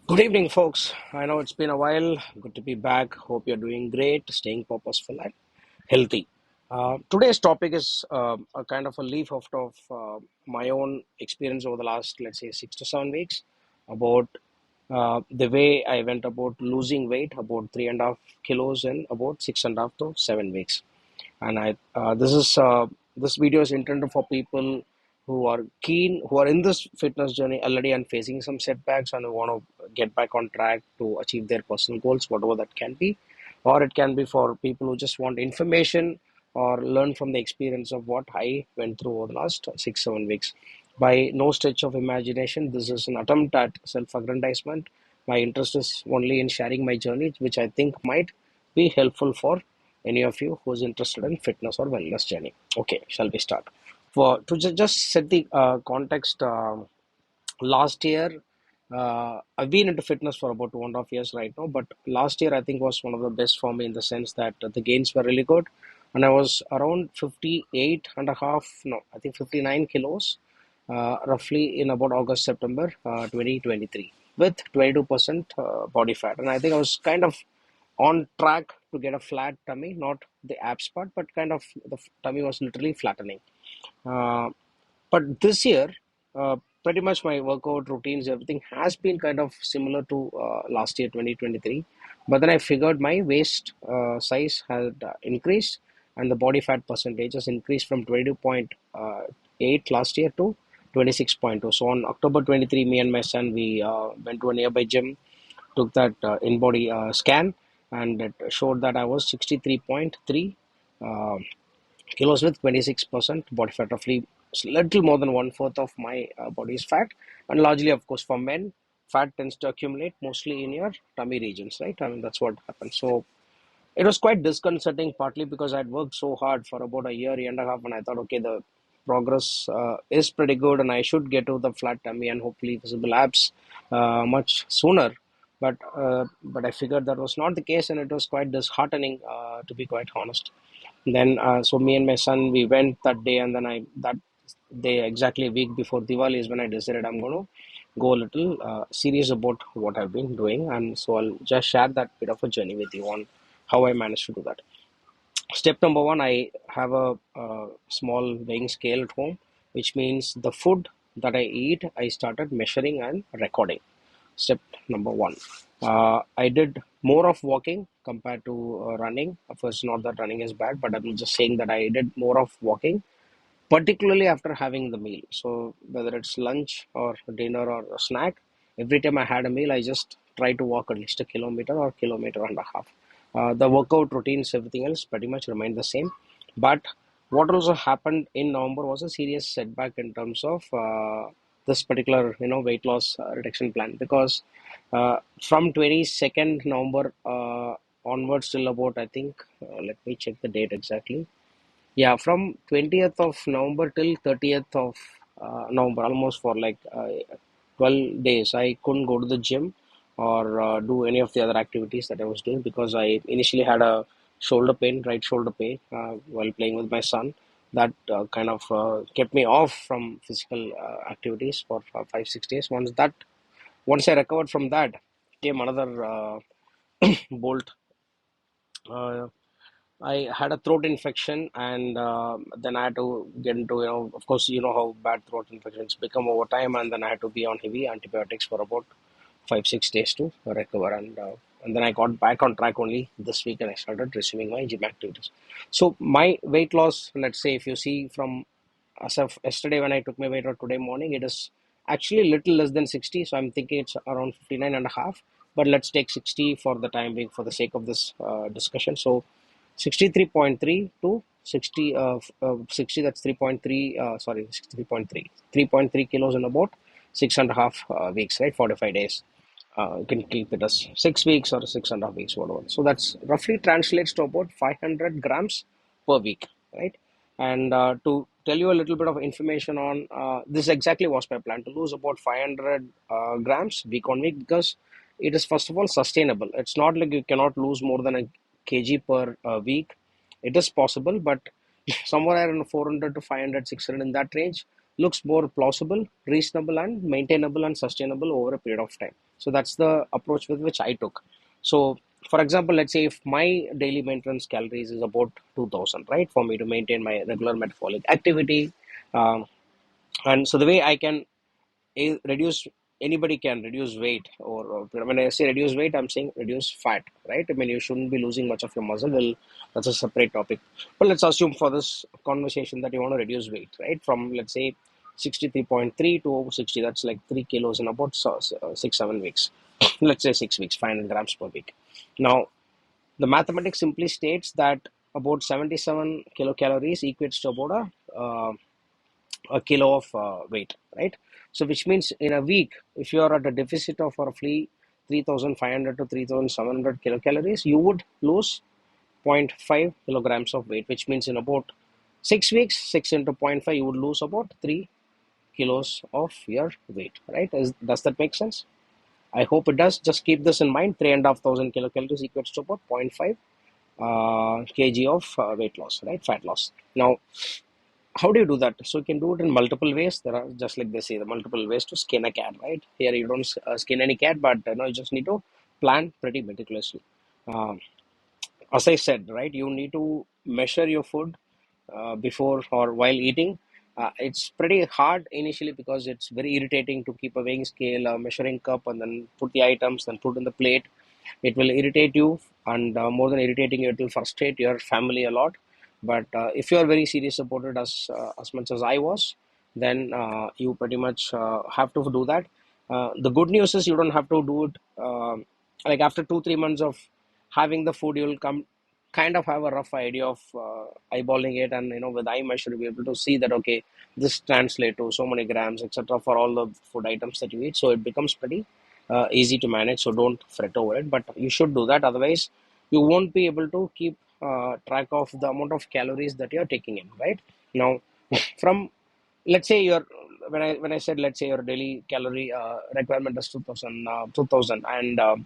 Good evening, folks. I know it's been a while. Good to be back. Hope you're doing great, staying purposeful and healthy. Today's topic is a kind of a leaf of my own experience over the last, let's say, 6 to 7 weeks about the way I went about losing weight, about 3.5 kilos in about 6.5 to 7 weeks. And this video is intended for people who are keen, who are in this fitness journey already and facing some setbacks and want to get back on track to achieve their personal goals, whatever that can be. Or it can be for people who just want information or learn from the experience of what I went through over the last 6 7 weeks. By no stretch of imagination, this is an attempt at self-aggrandizement. My interest is only in sharing my journey, which I think might be helpful for any of you who's interested in fitness or wellness journey. Okay, shall we start? For to just set the context, last year I've been into fitness for about 2.5 years right now, but last year I think was one of the best for me in the sense that the gains were really good, and I was around 58 and a half, no, I think 59 kilos, roughly in about August September 2023 with 22% body fat, and I think I was kind of on track to get a flat tummy, not the abs part, but kind of the tummy was literally flattening. Uh, but this year, pretty much my workout routines, everything has been kind of similar to last year, 2023. But then I figured my waist size had increased and the body fat percentage has increased from 22.8 last year to 26.2. So on October 23, me and my son, we went to a nearby gym, took that in-body scan, and it showed that I was 63.3 kilos with 26% body fat, roughly little more than one fourth of my body is fat. And largely, of course, for men, fat tends to accumulate mostly in your tummy regions, right? I mean, that's what happens. So it was quite disconcerting, partly because I'd worked so hard for about a year and a half, and I thought, okay, the progress is pretty good, and I should get to the flat tummy and hopefully visible abs much sooner. But I figured that was not the case, and it was quite disheartening, to be quite honest. Then, so me and my son, we went that day, and then that day, exactly a week before Diwali, is when I decided I'm going to go a little serious about what I've been doing, and so I'll just share that bit of a journey with you on how I managed to do that. Step number one, I have a small weighing scale at home, which means the food that I eat, I started measuring and recording. Step number one. I did more of walking compared to running. Of course, not that running is bad, but I'm just saying that I did more of walking, particularly after having the meal. So whether it's lunch or dinner or a snack, every time I had a meal, I just try to walk at least a kilometer or kilometer and a half. The workout routines, everything else pretty much remained the same. But what also happened in November was a serious setback in terms of this particular, weight loss reduction plan, because from 22nd November onwards till about, I think, let me check the date exactly. Yeah, from 20th of November till 30th of November, almost for like 12 days, I couldn't go to the gym or do any of the other activities that I was doing because I initially had a shoulder pain, right shoulder pain, while playing with my son. That kind of kept me off from physical activities for 5 6 days. Once I recovered from that, came another bolt. Uh, I had a throat infection, and then I had to get into, of course, you know how bad throat infections become over time, and then I had to be on heavy antibiotics for about 5 6 days to recover, and then I got back on track only this week, and I started resuming my gym activities. So my weight loss, let's say, if you see from as of yesterday when I took my weight, or today morning, it is actually little less than 60. So I'm thinking it's around 59 and a half. But let's take 60 for the time being, for the sake of this discussion. So 63.3 to 60, that's 3.3, sorry, 63.3, 3.3 kilos in about 6.5 weeks, right? 45 days. You can keep it as 6 weeks or 6.5 weeks, whatever. So that's roughly translates to about 500 grams per week, right? And to tell you a little bit of information on this, exactly was my plan, to lose about 500 grams week on week, because it is, first of all, sustainable. It's not like you cannot lose more than a kg per week. It is possible, but somewhere around 400 to 500, 600, in that range looks more plausible, reasonable, and maintainable and sustainable over a period of time. So that's the approach with which I took. So, for example, let's say if my daily maintenance calories is about 2000, right, for me to maintain my regular metabolic activity. Um, and so the way I can reduce, anybody can reduce weight, or when I say reduce weight, I'm saying reduce fat, right? I mean, you shouldn't be losing much of your muscle. Well, that's a separate topic. But let's assume for this conversation that you want to reduce weight, right, from let's say 63.3 to over 60. That's like 3 kilos in about 6 7 weeks. Let's say 6 weeks, 500 grams per week. Now the mathematics simply states that about 77 kilocalories equates to about a kilo of weight, right? So, which means in a week, if you are at a deficit of roughly 3,500 to 3,700 kilocalories, you would lose zero point 0.5 kilograms of weight, which means in about 6 weeks, 6 into zero point 0.5, you would lose about 3 kilos of your weight, right? Does that make sense? I hope it does. Just keep this in mind. 3,500 kilocalories equals to about zero point 0.5 kg of weight loss, right? Fat loss. Now, how do you do that? So you can do it in multiple ways. There are, just like they say, the multiple ways to skin a cat, right? Here you don't skin any cat, but you just need to plan pretty meticulously. Um, as I said, right, you need to measure your food before or while eating. It's pretty hard initially because it's very irritating to keep a weighing scale, a measuring cup, and then put the items, then put in the plate. It will irritate you, and more than irritating you, it will frustrate your family a lot. But if you are very serious about it, as much as I was, then you pretty much have to do that. The good news is you don't have to do it like after 2 3 months of having the food. You'll come kind of have a rough idea of eyeballing it, and with eye measure you'll be able to see that okay, this translates to so many grams, etc., for all the food items that you eat. So it becomes pretty easy to manage. So don't fret over it, but you should do that. Otherwise, you won't be able to keep track of the amount of calories that you're taking in. Right now, from let's say your when I said let's say your daily calorie requirement is 2000, 2000, and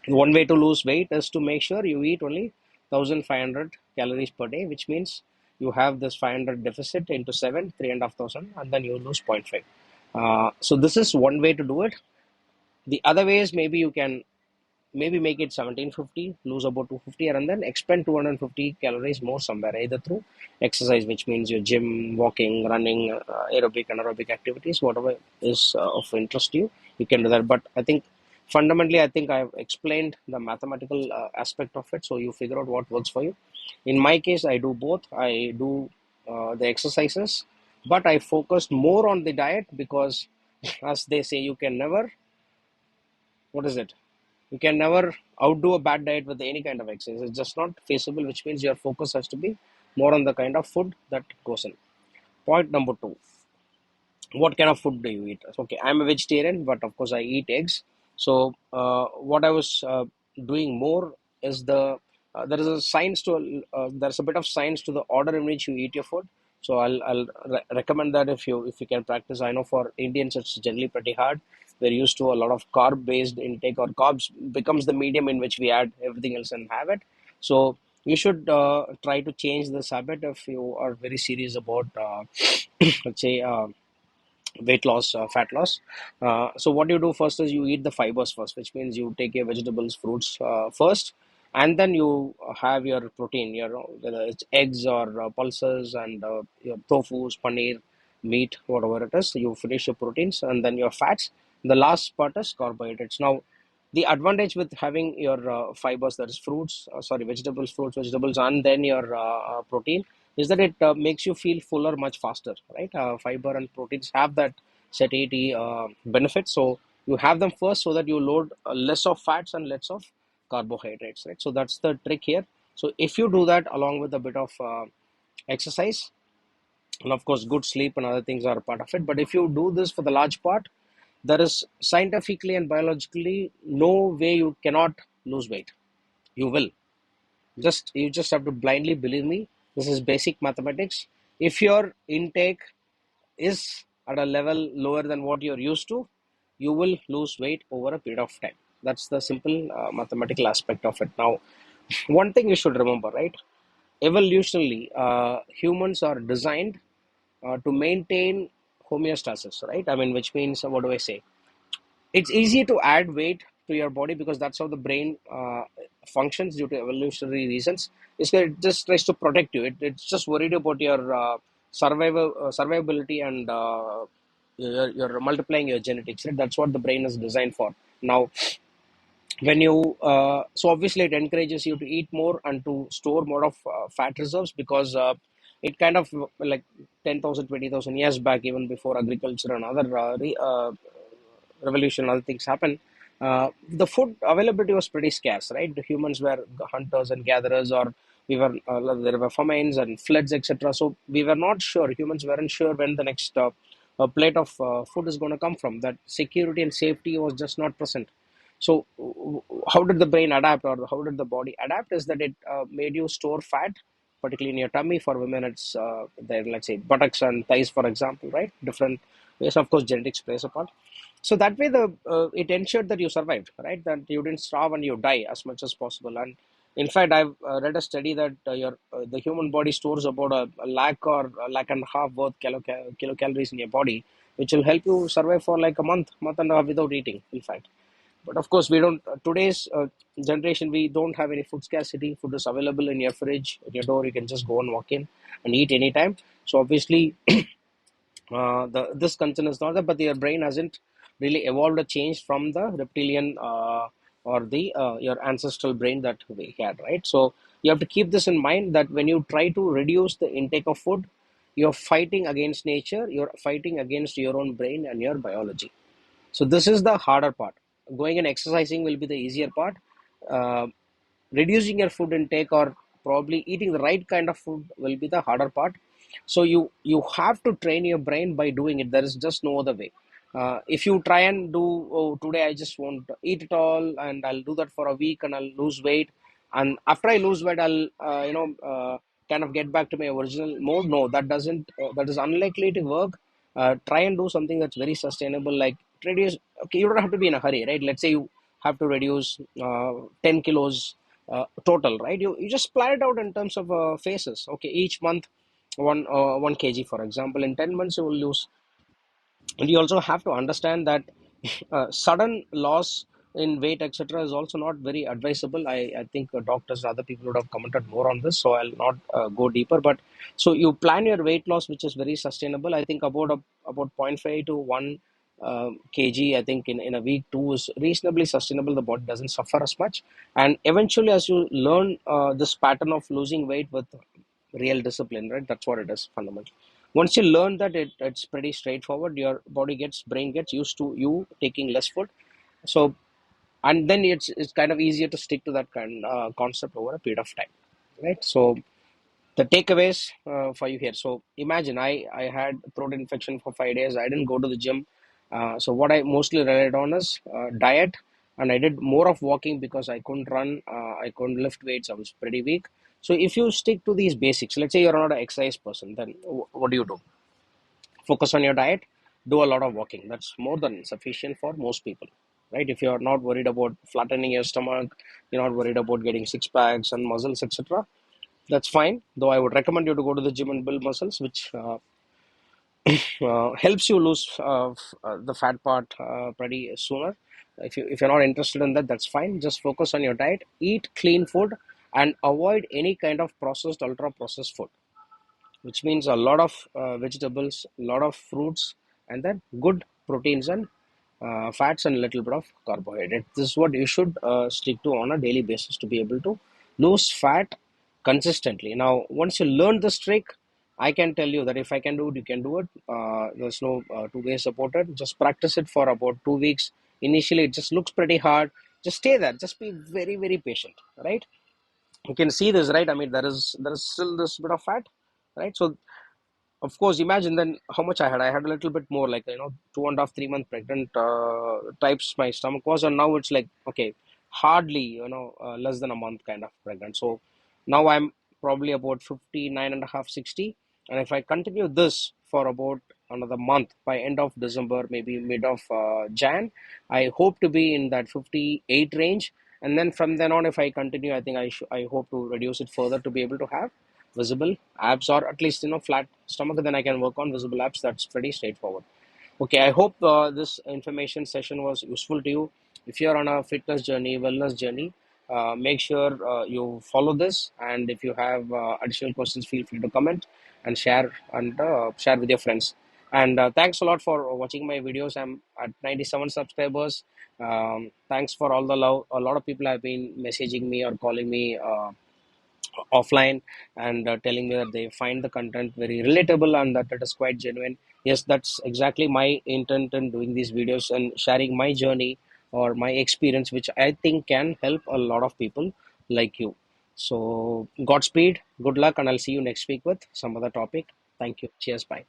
one way to lose weight is to make sure you eat only 1500 calories per day, which means you have this 500 deficit into 7, 3,500, and then you lose zero point 0.5. So this is one way to do it. The other way is maybe you can maybe make it 1750, lose about 250, and then expend 250 calories more somewhere, either through exercise, which means your gym, walking, running, aerobic, anaerobic activities, whatever is of interest to you, you can do that. But I think fundamentally, I think I've explained the mathematical aspect of it, so you figure out what works for you. In my case, I do both. I do the exercises, but I focused more on the diet because, as they say, you can never, what is it? You can never outdo a bad diet with any kind of exercise. It's just not feasible, which means your focus has to be more on the kind of food that goes in. Point number two, what kind of food do you eat? Okay, I'm a vegetarian, but of course I eat eggs. So what I was doing more is there is a science to there's a bit of science to the order in which you eat your food. So I'll recommend that if you can practice. I know for Indians it's generally pretty hard. We're used to a lot of carb based intake, or carbs becomes the medium in which we add everything else and have it. So you should try to change this habit if you are very serious about let's say weight loss, fat loss. So what you do first is you eat the fibers first, which means you take your vegetables, fruits first, and then you have your protein, whether it's eggs or pulses, and your tofus, paneer, meat, whatever it is. You finish your proteins and then your fats. The last part is carbohydrates. Now, the advantage with having your fibers, that is fruits, sorry, vegetables, fruits, vegetables, and then your protein, is that it makes you feel fuller much faster, right? Fiber and proteins have that satiety benefit. So you have them first so that you load less of fats and less of carbohydrates, right? So that's the trick here. So if you do that along with a bit of exercise, and of course good sleep and other things are a part of it, but if you do this for the large part, there is scientifically and biologically no way you cannot lose weight. You will. You just have to blindly believe me. This is basic mathematics. If your intake is at a level lower than what you're used to, you will lose weight over a period of time. That's the simple mathematical aspect of it. Now, one thing you should remember, right? Evolutionally, humans are designed to maintain homeostasis, right? I mean, which means, what do I say? It's easy to add weight to your body because that's how the brain functions due to evolutionary reasons. It's that it just tries to protect you. It's just worried about your survivability, and you're multiplying your genetics, right? That's what the brain is designed for. Now, when you so obviously it encourages you to eat more and to store more of fat reserves, because it kind of like 10,000, 20,000 years back, even before agriculture and other revolution, other things happen, the food availability was pretty scarce, right? The humans were hunters and gatherers, or we were there were famines and floods, etc. So we were not sure. Humans weren't sure when the next plate of food is going to come from. That security and safety was just not present. So how did the brain adapt, or how did the body adapt? Is that it made you store fat, particularly in your tummy. For women, it's their, let's say, buttocks and thighs, for example, right? Different ways. Of course, genetics plays a part. So that way, the it ensured that you survived, right? That you didn't starve and you die as much as possible. And in fact, I've read a study that the human body stores about a lakh or a lakh and a half worth kilocalories in your body, which will help you survive for like a month and a half without eating. In fact, but of course, we don't. Today's generation, we don't have any food scarcity. Food is available in your fridge, at your door. You can just go and walk in and eat anytime. So obviously, this concern is not there, but your brain hasn't really evolved or changed from the reptilian or the your ancestral brain that we had, right? So you have to keep this in mind, that when you try to reduce the intake of food, you're fighting against nature, you're fighting against your own brain and your biology. So this is the harder part. Going and exercising will be the easier part. Uh, Reducing your food intake, or probably eating the right kind of food, will be the harder part. So you have to train your brain by doing it. There is just no other way. If you try and do, oh, today I just won't eat it all, and I'll do that for a week and I'll lose weight, and after I lose weight, I'll kind of get back to my original mode. No, that is unlikely to work. Try and do something that's very sustainable, like reduce. Okay, you don't have to be in a hurry, right? Let's say you have to reduce 10 kilos total, right? You just plan it out in terms of phases. Okay, each month, 1 kg, for example. In 10 months, you will lose. And you also have to understand that sudden loss in weight, etc., is also not very advisable. I think doctors and other people would have commented more on this, so I'll not go deeper. But so you plan your weight loss, which is very sustainable. I think about 0.5 to 1 kg, I think in a week, two is reasonably sustainable. The body doesn't suffer as much. And eventually, as you learn this pattern of losing weight with real discipline, right? That's what it is fundamentally. Once you learn that, it's pretty straightforward. Your brain gets used to you taking less food. So, and then it's kind of easier to stick to that concept over a period of time, right? So the takeaways for you here. So imagine I had throat infection for 5 days. I didn't go to the gym. So what I mostly relied on is diet, and I did more of walking because I couldn't run. I couldn't lift weights. I was pretty weak. So if you stick to these basics, let's say you're not an exercise person, then what do? Focus on your diet, do a lot of walking. That's more than sufficient for most people, right? If you're not worried about flattening your stomach, you're not worried about getting six packs and muscles, etc., that's fine. Though I would recommend you to go to the gym and build muscles, which helps you lose the fat part pretty sooner. If you're not interested in that, that's fine. Just focus on your diet, eat clean food, and avoid any kind of processed, ultra processed food, which means a lot of vegetables, a lot of fruits, and then good proteins and fats, and a little bit of carbohydrate. This is what you should stick to on a daily basis to be able to lose fat consistently. Now, once you learn this trick, I can tell you that if I can do it, you can do it. There's no two ways about it. Just practice it for about 2 weeks. Initially, it just looks pretty hard. Just stay there. Just be very, very patient, right? You can see this, right? I mean, there is still this bit of fat, right? So of course, imagine then how much I had. I had a little bit more, like 2.5, 3 month pregnant types my stomach was, and now it's like, okay, hardly less than a month kind of pregnant. So now I'm probably about 59 and a half, 60, and if I continue this for about another month, by end of December, maybe mid of Jan, I hope to be in that 58 range, and then from then on, if I continue, I think I hope to reduce it further to be able to have visible abs, or at least flat stomach, then I can work on visible abs. That's pretty straightforward. Okay, I hope this information session was useful to you. If you're on a fitness journey, wellness journey, make sure you follow this. And if you have additional questions, feel free to comment and share with your friends. And thanks a lot for watching my videos. I'm at 97 subscribers. Thanks for all the love. A lot of people have been messaging me or calling me offline, and telling me that they find the content very relatable and that it is quite genuine. Yes, that's exactly my intent in doing these videos and sharing my journey or my experience, which I think can help a lot of people like you. So, Godspeed, good luck, and I'll see you next week with some other topic. Thank you. Cheers. Bye.